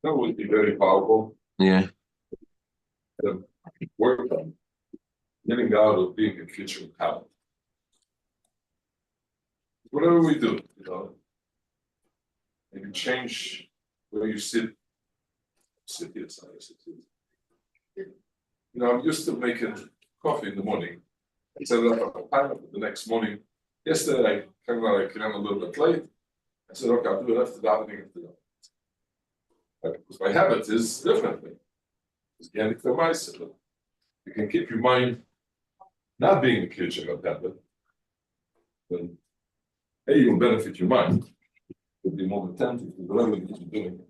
That would be very powerful. Yeah. To work on getting out of being a creature of habit. Whatever we do, maybe change where you sit. Sit here, sorry, sit here. I'm used to making coffee in the morning. I set it up a pan the next morning. Yesterday, I ran a little bit late. I said, okay, I'll do it after davening. Because my habit is differently. It's getting to myself. You can keep your mind not being a creature of habit. Then, you'll benefit your mind. You'll be more attentive to whatever it is you're doing.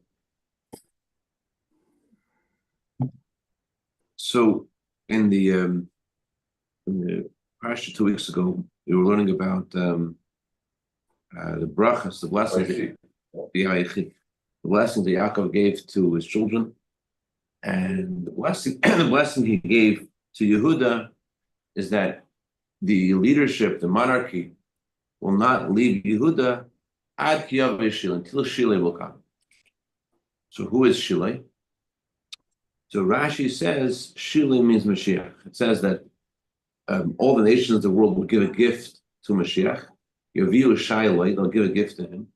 So, in the parsha 2 weeks ago, we were learning about the brachas, the blessings, the blessing that Yaakov gave to his children, and the blessing he gave to Yehuda is that the leadership, the monarchy, will not leave Yehuda ad ki yaveh Shilei, until Shilei will come. So who is Shilei? So Rashi says Shilei means Mashiach. It says that all the nations of the world will give a gift to Mashiach. Yaviu Shailai, they'll give a gift to him.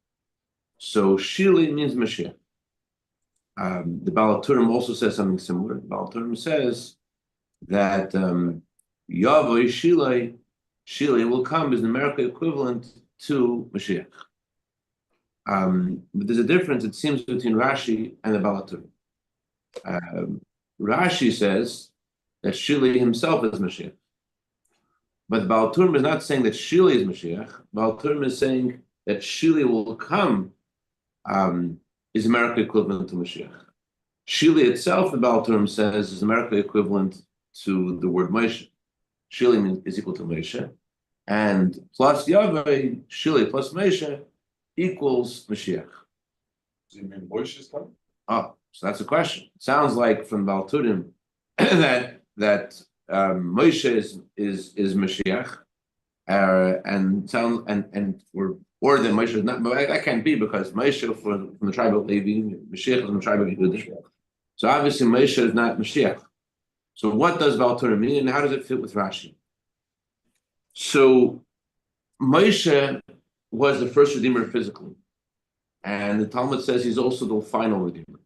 So Shilei means Mashiach. The Baal Turim also says something similar. The Baal Turim says that Yavoi Shilei, Shilei will come is the numerical equivalent to Mashiach. But there's a difference, it seems, between Rashi and the Baal Turim. Rashi says that Shilei himself is Mashiach. But the Baal Turim is not saying that Shilei is Mashiach. Baal Turim is saying that Shilei will come is numerical equivalent to Mashiach. Shilei itself, the Baal Turim says, is numerical equivalent to the word Moshe. Shilei is equal to Moshe. And plus Yahweh, Shilei plus Moshe equals Mashiach. Do you mean Moshe is coming? Oh, so that's a question. It sounds like from Baal Turim that Moshe is Mashiach, or that Moshe is not. But that can't be because Moshe from the tribe of Levi, Mashiach is from the tribe of Yehuda. So obviously Moshe is not Mashiach. So what does Baal Turim mean, and how does it fit with Rashi? So Moshe was the first redeemer physically, and the Talmud says he's also the final redeemer.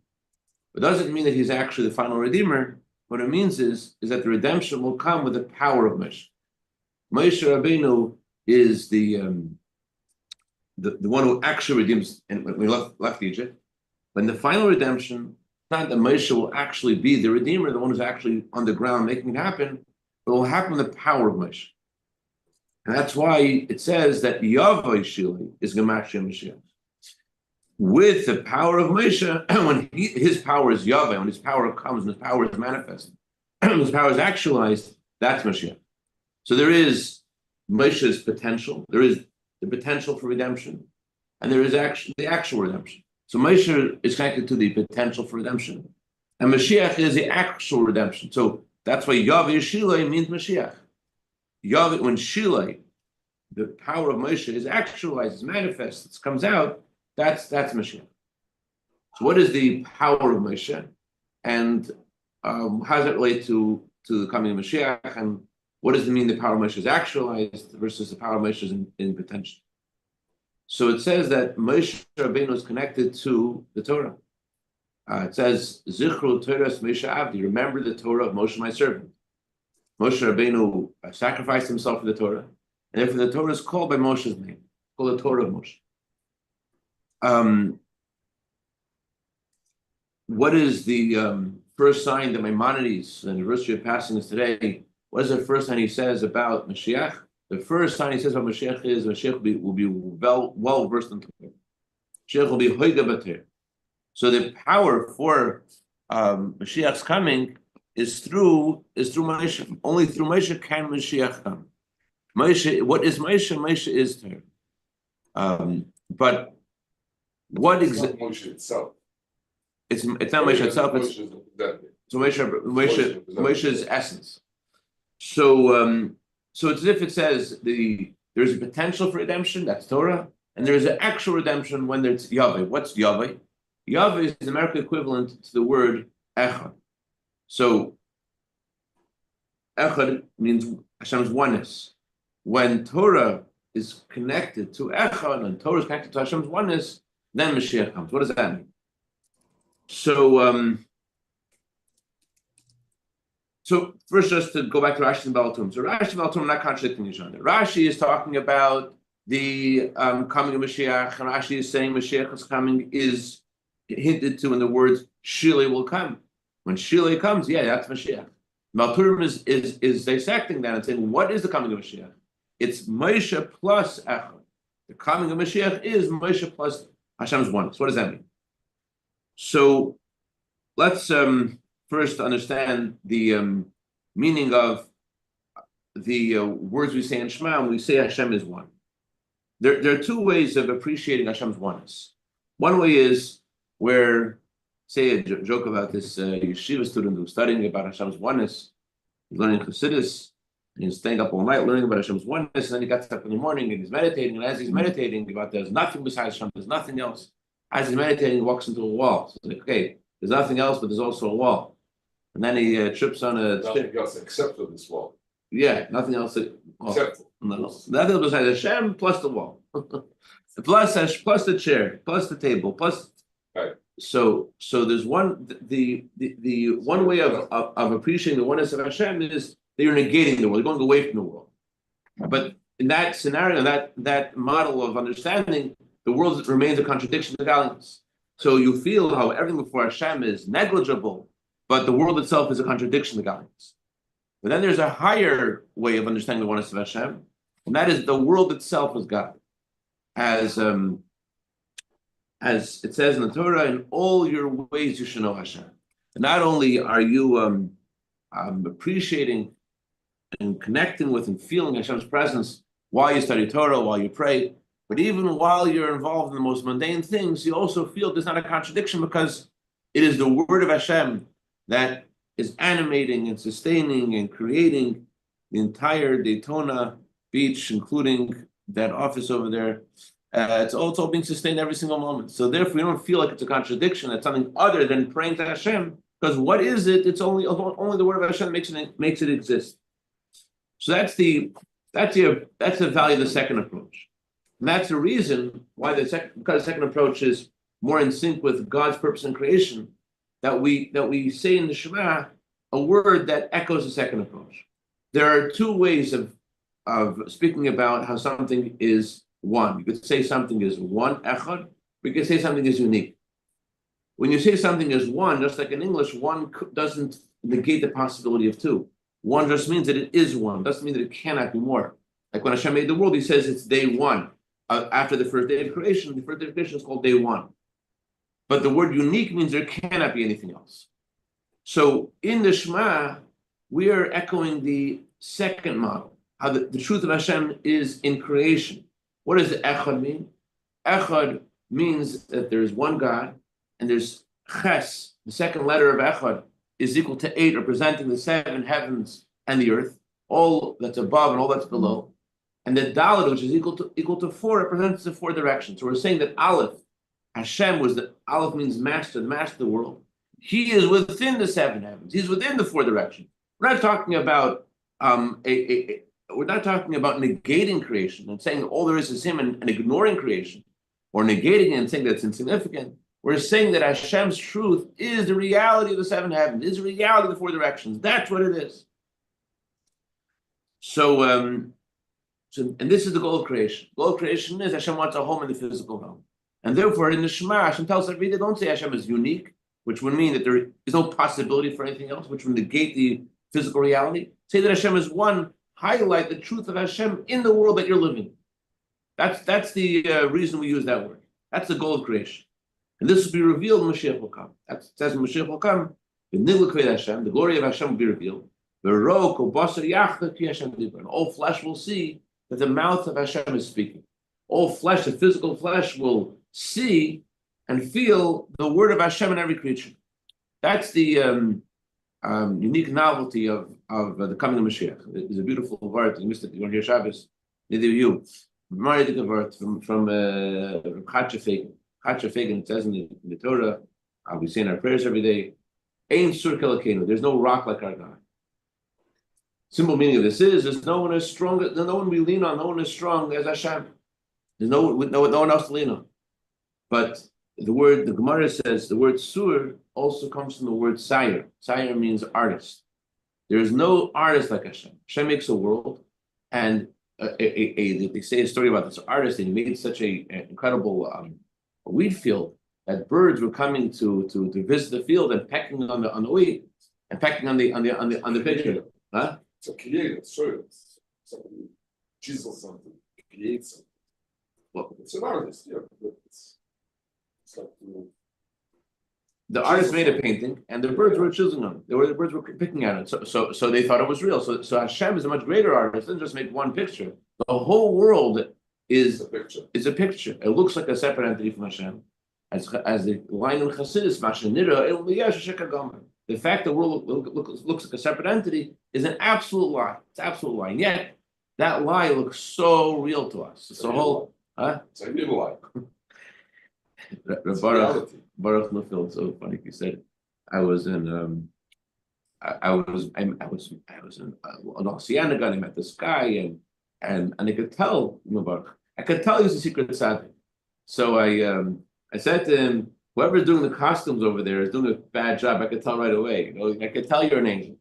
It doesn't mean that he's actually the final redeemer. What it means is that the redemption will come with the power of Moshe. Moshe Rabbeinu is the one who actually redeems, and when we left Egypt. When the final redemption, it's not that Moshe will actually be the redeemer, the one who's actually on the ground making it happen, but it will happen with the power of Moshe. And that's why it says that Yahweh Shilei is Gematria Mashiach. With the power of Moshe, when his power is Yahweh, when his power comes, and his power is manifested, his power is actualized, that's Mashiach. So there is Moshe's potential, there is the potential for redemption, and there is the actual redemption. So Moshe is connected to the potential for redemption, and Mashiach is the actual redemption. So that's why Yahweh Shilei means Mashiach. Yahweh, when Shilei, the power of Moshe, is actualized, is manifest, it comes out, that's Mashiach. So what is the power of Moshe, and how does it relate to the coming of Mashiach, and what does it mean the power of Moshe is actualized versus the power of Moshe is in potential? So it says that Moshe Rabbeinu is connected to the Torah. It says, Zichru Torahs Moshe Avdi, remember the Torah of Moshe, my servant. Moshe Rabbeinu sacrificed himself for the Torah, and therefore the Torah is called by Moshe's name, called the Torah of Moshe. What is the first sign that Maimonides, the anniversary of passing is today, what is the first sign he says about Mashiach? The first sign he says about Mashiach is Mashiach will be well versed in Torah. Mashiach will be hoiga b'Torah. So the power for Mashiach's coming is through Moshe. Only through Moshe can Mashiach come. Moshe, what is Moshe? Moshe is Torah. But what exactly? Moshe itself. It's not Moshe itself. So Moshe's essence. So it's as if it says there's a potential for redemption, that's Torah, and there's an actual redemption when there's Yahweh. What's Yahweh? Yahweh is the American equivalent to the word echad. So echad means Hashem's oneness. When Torah is connected to echad and Torah is connected to Hashem's oneness, then Mashiach comes. What does that mean? So, so first, just to go back to Rashi and Baal Tum. So Rashi and Baal Tum are not contradicting each other. Rashi is talking about the coming of Mashiach, and Rashi is saying Mashiach's coming is hinted to in the words Shilei will come. When Shilei comes, yeah, that's Mashiach. Baal Tum is dissecting that and saying, what is the coming of Mashiach? It's Moshe plus Echad. The coming of Mashiach is Moshe plus Hashem's oneness. What does that mean? So let's first understand the meaning of the words we say in Shema when we say Hashem is one. There are two ways of appreciating Hashem's oneness. One way is where, say a joke about this yeshiva student who's studying about Hashem's oneness, he's learning Chassidus, and he's staying up all night learning about Hashem's oneness, and then he gets up in the morning and he's meditating, and as he's meditating about there's nothing besides Hashem, there's nothing else. As he's meditating, he walks into a wall. So he's like, okay, there's nothing else, but there's also a wall. And then he trips on a... Nothing else except for this wall. Yeah, nothing else. Except nothing else besides Hashem plus the wall. plus the chair, plus the table, plus... Right. So there's one... The one way of appreciating the oneness of Hashem is that you're negating the world, you're going away from the world. But in that scenario, that model of understanding, the world remains a contradiction to godliness. So you feel how everything before Hashem is negligible, but the world itself is a contradiction to godliness. But then there's a higher way of understanding the oneness of Hashem, and that is the world itself is God. As it says in the Torah, in all your ways you should know Hashem. And not only are you appreciating and connecting with and feeling Hashem's presence while you study Torah, while you pray, but even while you're involved in the most mundane things, you also feel there's not a contradiction because it is the word of Hashem that is animating and sustaining and creating the entire Daytona Beach, including that office over there. It's all being sustained every single moment. So therefore, you don't feel like it's a contradiction. It's something other than praying to Hashem. Because what is it? It's only the word of Hashem makes it exist. So that's the value of the second approach. And that's the reason why because the second approach is more in sync with God's purpose in creation, that we say in the Shema a word that echoes the second approach. There are two ways of speaking about how something is one. You could say something is one, echad, or you could say something is unique. When you say something is one, just like in English, one doesn't negate the possibility of two. One just means that it is one. Doesn't mean that it cannot be more. Like when Hashem made the world, he says it's day one. After the first day of creation, the first day of creation is called day one. But the word unique means there cannot be anything else. So in the Shema, we are echoing the second model, how the truth of Hashem is in creation. What does the echad mean? Echad means that there is one God, and there's ches, the second letter of echad, is equal to 8, representing the 7 heavens and the earth, all that's above and all that's below. And the dalet, which is equal to 4, represents the 4 directions. So we're saying that Aleph, Hashem Aleph means master, the master of the world. He is within the 7 heavens. He's within the 4 directions. We're not talking about we're not talking about negating creation and saying all there is him and ignoring creation, or negating it and saying that's insignificant. We're saying that Hashem's truth is the reality of the 7 heavens, is the reality of the 4 directions. That's what it is. So, and this is the goal of creation. The goal of creation is Hashem wants a home in the physical realm. And therefore, in the Shema, Hashem tells us every day, don't say Hashem is unique, which would mean that there is no possibility for anything else, which would negate the physical reality. Say that Hashem is one, highlight the truth of Hashem in the world that you're living. That's the reason we use that word. That's the goal of creation. And this will be revealed when Mashiach will come. That says when Mashiach will come, the glory of Hashem will be revealed. And all flesh will see that the mouth of Hashem is speaking. All flesh, the physical flesh, will see and feel the word of Hashem in every creature. That's the unique novelty of the coming of Mashiach. It's a beautiful word. You missed it. You want to hear Shabbos? Neither you. From Chachefeg. it says in the Torah, we say in our prayers every day, Ein sur kelakenu, there's no rock like our God. Simple meaning of this is, there's no one as strong, there's no one we lean on, no one as strong as Hashem. There's no one else to lean on. But the Gemara says, the word sur also comes from the word sayer. Sayer means artist. There is no artist like Hashem. Hashem makes a world, and they say a story about this artist, and he made such an incredible wheat field that birds were coming to visit the field and pecking on the wheat and pecking on the picture. Huh? It's a creative, sure. Somebody chisel something, create something. Well, it's an artist, yeah. But it's like the artist made a painting, and the birds were chiseling on it. The birds were picking at it, so they thought it was real. So Hashem is a much greater artist than just make one picture. The whole world is a picture. It looks like a separate entity from Hashem. As the line in Chassidus, the fact that the world looks like a separate entity is an absolute lie. It's an absolute lie. And yet, that lie looks so real to us. It's a whole, huh? It's a real lie. Baruch Nufil, so funny you said it. I was in an Oceana, and I met this guy, and I could tell, I could tell he was a secret tzaddik. So I said to him, whoever's doing the costumes over there is doing a bad job. I could tell right away. I could tell you're an angel.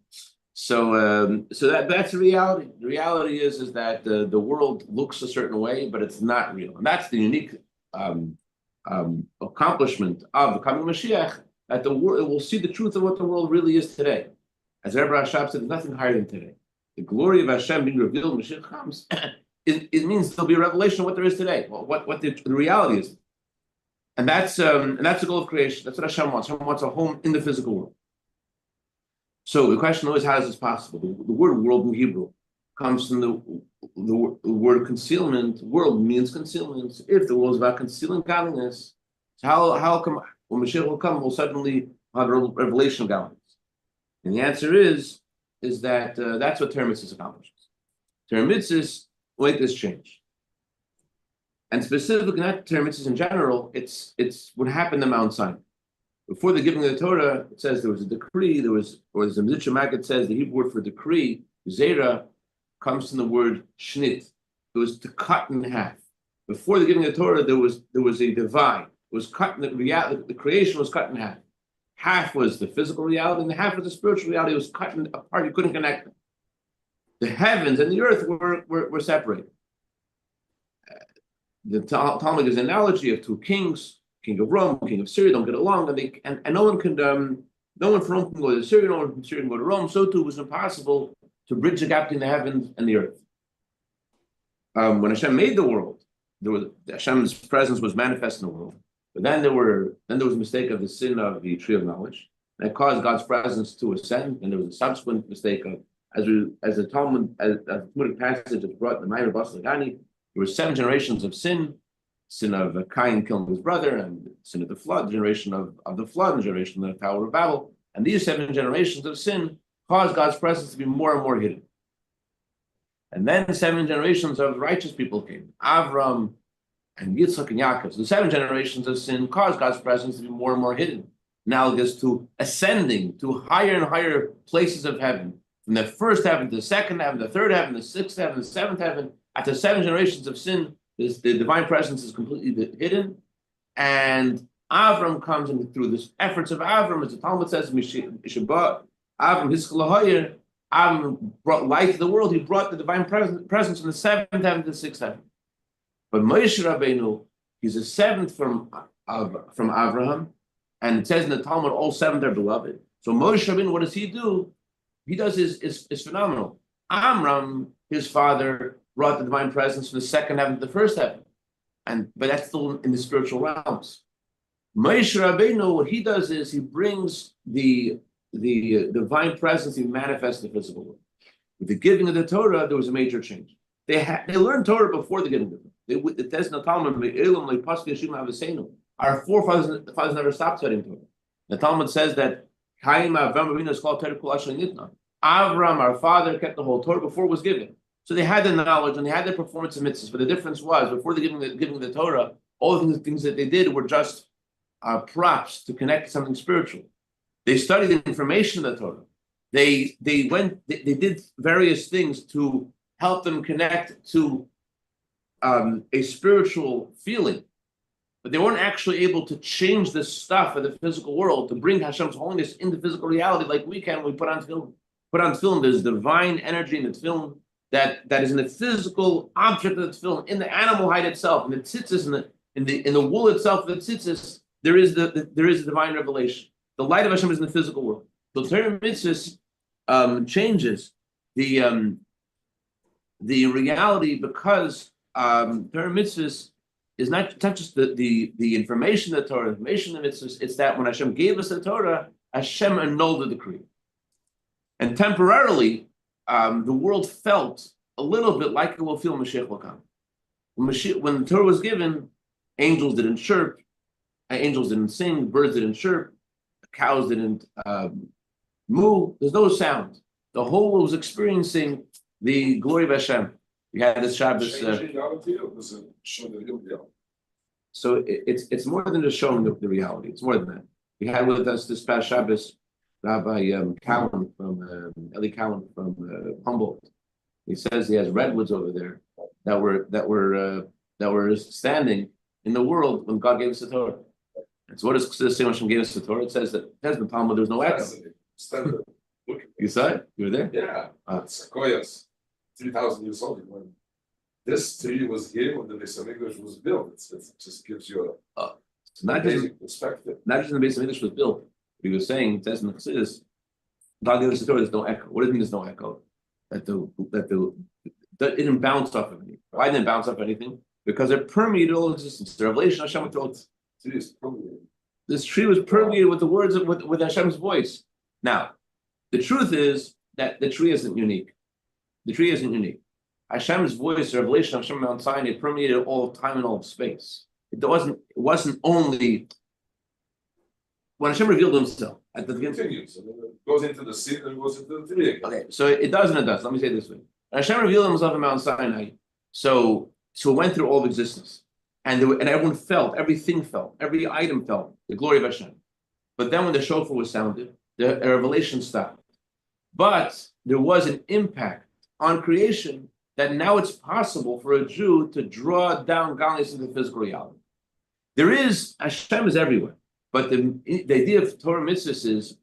So that's the reality. The reality is that the world looks a certain way, but it's not real, and that's the unique accomplishment of the coming Mashiach. That the world will see the truth of what the world really is today. As Rabbi Rashab said, there's nothing higher than today. The glory of Hashem being revealed when Mashiach comes, it means there'll be a revelation of what there is today, what the reality is. And that's the goal of creation. That's what Hashem wants. Hashem wants a home in the physical world. So the question always, how is this possible? The word world in Hebrew comes from the word concealment. World means concealment. If the world is about concealing godliness, how come when Mashiach will come, we'll suddenly have a revelation of godliness? And the answer is that that's what Torah Mitzvahs accomplishes. Torah Mitzvahs will make this change. And specifically, not Torah Mitzvahs in general, it's what happened in Mount Sinai. Before the giving of the Torah, it says there was a decree, or as the Midrash Maggid says, the Hebrew word for decree, zera, comes from the word shnit. It was to cut in half. Before the giving of the Torah, there was a divide. It was cut, the creation was cut in half. Half was the physical reality, and the half was the spiritual reality. It was cut apart. You couldn't connect them. The heavens and the earth were separated. The Talmud gives an analogy of two kings, king of Rome, king of Syria, don't get along, and no one from Rome can go to Syria, no one from Syria can go to Rome. So too it was impossible to bridge the gap between the heavens and the earth. When Hashem made the world, Hashem's presence was manifest in the world. But then there was a mistake of the sin of the tree of knowledge that caused God's presence to ascend, and there was a subsequent mistake of, as the Talmudic passage is brought in the Myra Baslagani, there were 7 generations of sin of Cain killing his brother, and sin of the flood, generation of the flood, and generation of the Tower of Babel. And these 7 generations of sin caused God's presence to be more and more hidden. And then 7 generations of righteous people came, Avram and Yitzchak and Yaakov. So the 7 generations of sin caused God's presence to be more and more hidden, analogous to ascending to higher and higher places of heaven, from the first heaven to the second heaven, the third heaven, the sixth heaven, the seventh heaven. After 7 generations of sin, the divine presence is completely hidden, and Avram comes in through the efforts of Avram, as the Talmud says, Avram brought light to the world. He brought the divine presence from the 7th heaven to the 6th heaven. But Moshe Rabbeinu, he's the 7th from Avraham, and it says in the Talmud, all 7 are beloved. So Moshe Rabbeinu, what does he do? He does is phenomenal. Amram, his father, brought the divine presence from the 2nd heaven to the 1st heaven, but that's still in the spiritual realms. Moshe Rabbeinu, what he does is he brings the divine presence, he manifests the physical world. With the giving of the Torah, there was a major change. They learned Torah before the giving of the Torah. It says in the Talmud, our forefathers never stopped studying Torah. The Talmud says that Avram, our father, kept the whole Torah before it was given. So they had the knowledge and they had the performance of mitzvahs. But the difference was, before the giving of the Torah, all the things that they did were just props to connect to something spiritual. They studied the information of the Torah. They did various things to help them connect to a spiritual feeling, but they weren't actually able to change the stuff of the physical world to bring Hashem's holiness into physical reality like we can when we put on film. There's divine energy in the film that is in the physical object of the film, in the animal hide itself, in the tzitzis, in the wool itself of the tzitzis. There is the divine revelation. The light of Hashem is in the physical world. So Torah mitzvahs changes the reality, because Torah mitzvahs is not just the information of the Torah, information of the mitzvahs. It's that when Hashem gave us the Torah, Hashem annulled the decree. And temporarily, the world felt a little bit like it will feel Mashiach will come. When the Torah was given, angels didn't chirp, angels didn't sing, birds didn't chirp, cows didn't moo. There's no sound. The whole world was experiencing the glory of Hashem. We had this Shabbos. So it's more than just showing the reality. It's more than that. We had with us this past Shabbos Rabbi Cowan from Eli Cowan from Humboldt. He says he has redwoods over there that were standing in the world when God gave us the Torah. And so what does the saying when Hashem gave us the Torah? It says that in the Talmud there's no echo. You saw it? You were there? Yeah. Sequoias, 3,000 years old. When this tree was here, when the Beis Hamikdash was built, it just gives you a amazing perspective. Not just when the Beis Hamikdash was built. He was saying, it says in the Chassidus, God gave us the Torah, there's no echo. What does it mean there's no echo? That it didn't bounce off of anything. Why didn't it bounce off anything? Because it permeated all existence. The revelation of Hashem told us. This tree was permeated with the words with Hashem's voice. Now, the truth is that the tree isn't unique. The tree isn't unique. Hashem's voice, the revelation of Hashem Mount Sinai, permeated all time and all space. It wasn't only when Hashem revealed himself at the beginning. Continues. And it goes into the seed and it goes into the tree again. Okay, so it does and it does. Let me say it this way. When Hashem revealed himself at Mount Sinai, so it went through all of existence. And everyone felt, everything felt, every item felt the glory of Hashem. But then when the shofar was sounded, the revelation stopped. But there was an impact on creation that now it's possible for a Jew to draw down godliness into physical reality. Hashem is everywhere. But the idea of Torah mitzvahs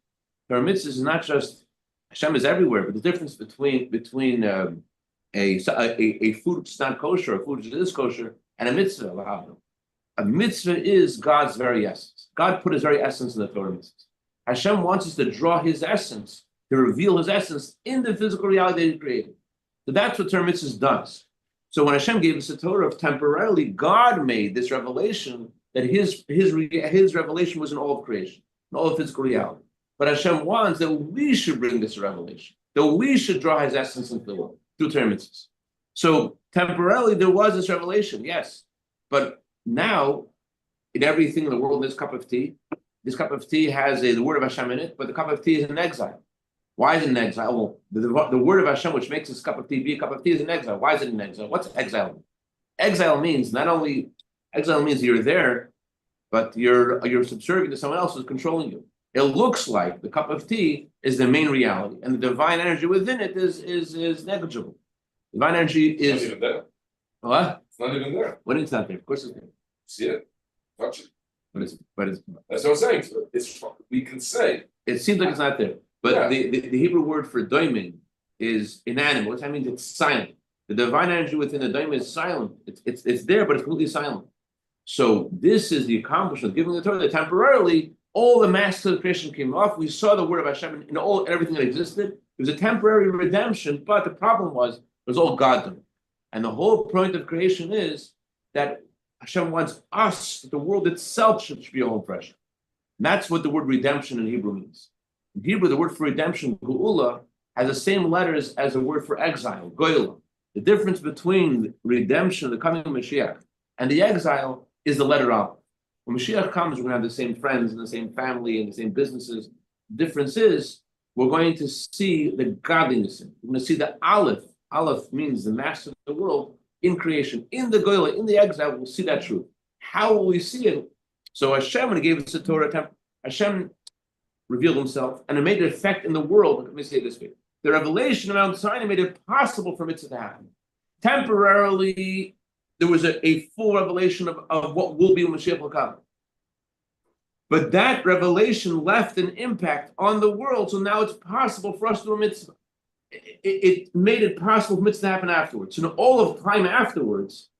is not just Hashem is everywhere, but the difference between a food which is not kosher, a food which is kosher, and a mitzvah. A mitzvah is God's very essence. God put his very essence in the Torah mitzvahs. Hashem wants us to draw his essence, to reveal his essence in the physical reality that he created. So that's what Torah mitzvahs does. So when Hashem gave us the Torah, temporarily God made this revelation that his revelation was in all of creation, in all of physical reality. But Hashem wants that we should bring this revelation, that we should draw his essence into the world through Torah mitzvahs. So temporarily there was this revelation, yes. But now, in everything in the world, this cup of tea has the word of Hashem in it, but the cup of tea is in exile. Why is it in exile? Well, the word of Hashem, which makes this cup of tea be a cup of tea, is in exile. Why is it in exile? What's exile? Exile means you're there, but you're subservient to someone else who's controlling you. It looks like the cup of tea is the main reality, and the divine energy within it is negligible. Divine energy is not even there. What? It's not even there. When it's not there, of course it's there. See it, touch it. But it's that's what I'm saying. So we can say it seems like it's not there. But the Hebrew word for doiming is inanimate. What that means? It's silent. The divine energy within the doiming is silent. It's there, but it's completely silent. So this is the accomplishment, giving the Torah that temporarily all the masks of the creation came off. We saw the word of Hashem in everything that existed. It was a temporary redemption, but the problem was it was all God done. And the whole point of creation is that Hashem wants us, the world itself should be all fresh. And that's what the word redemption in Hebrew means. In Hebrew, the word for redemption, geula, has the same letters as the word for exile, goyla. The difference between redemption, the coming of Mashiach, and the exile is the letter Aleph. When Mashiach comes, we're going to have the same friends and the same family and the same businesses. The difference is we're going to see the godliness in it. We're going to see the Aleph. Aleph means the master of the world in creation. In the goyla, in the exile, we'll see that truth. How will we see it? So Hashem, when he gave us the Torah, Hashem revealed himself, and it made an effect in the world. Let me say it this way. The revelation of Mount Sinai made it possible for mitzvah to happen. Temporarily, there was a full revelation of what will be when Mashiach will come. But that revelation left an impact on the world, so now it's possible for us to do a mitzvah. It made it possible for mitzvah to happen afterwards. So all of time afterwards,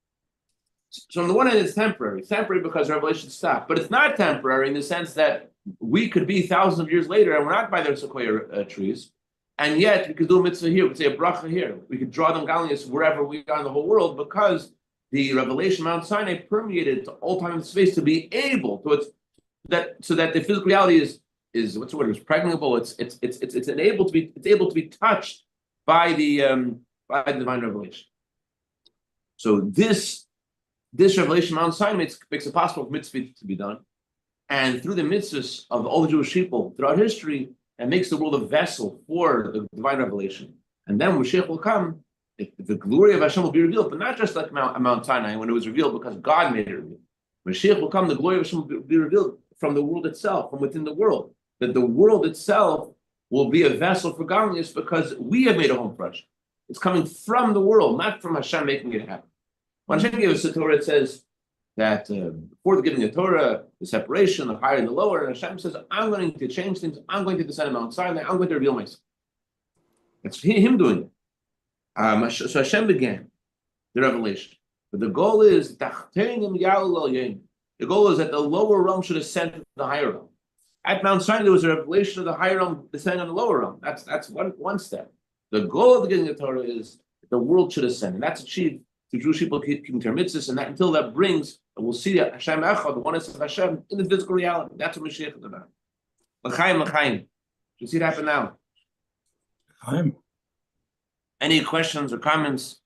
so on the one hand, it's temporary. It's temporary because revelation stopped, but it's not temporary in the sense that we could be thousands of years later and we're not by their sequoia trees, and yet we could do a mitzvah here, we could say a bracha here, we could draw them gallius wherever we are in the whole world, because the revelation of Mount Sinai permeated to all time and space to be able to so that the physical reality is what's the word? It's pregnable. It's able to be touched by the divine revelation. So this revelation of Mount Sinai makes it possible for mitzvah to be done, and through the mitzvahs of all the Jewish people throughout history, it makes the world a vessel for the divine revelation. And then when Mashiach will come, the glory of Hashem will be revealed, but not just like Mount Sinai when it was revealed because God made it revealed. When Mashiach will come, the glory of Hashem will be revealed from the world itself, from within the world. That the world itself will be a vessel for godliness because we have made a home for Hashem. It's coming from the world, not from Hashem making it happen. When Hashem gave us the Torah, it says that before the giving the Torah, the separation, the higher and the lower, and Hashem says, I'm going to change things, I'm going to descend on Mount Sinai, I'm going to reveal myself. That's him doing it. So Hashem began the revelation. But the goal is, the goal is that the lower realm should ascend to the higher realm. At Mount Sinai, there was a revelation of the higher realm descending on the lower realm. That's one step. The goal of the giving the Torah is that the world should ascend, and that's achieved through Jewish people keeping their mitzvahs, and that until that brings, and we'll see that Hashem Echad, the oneness of Hashem, in the physical reality. That's what Mashiach is about. L'chaim. You see it happen now. L'chaim. Any questions or comments?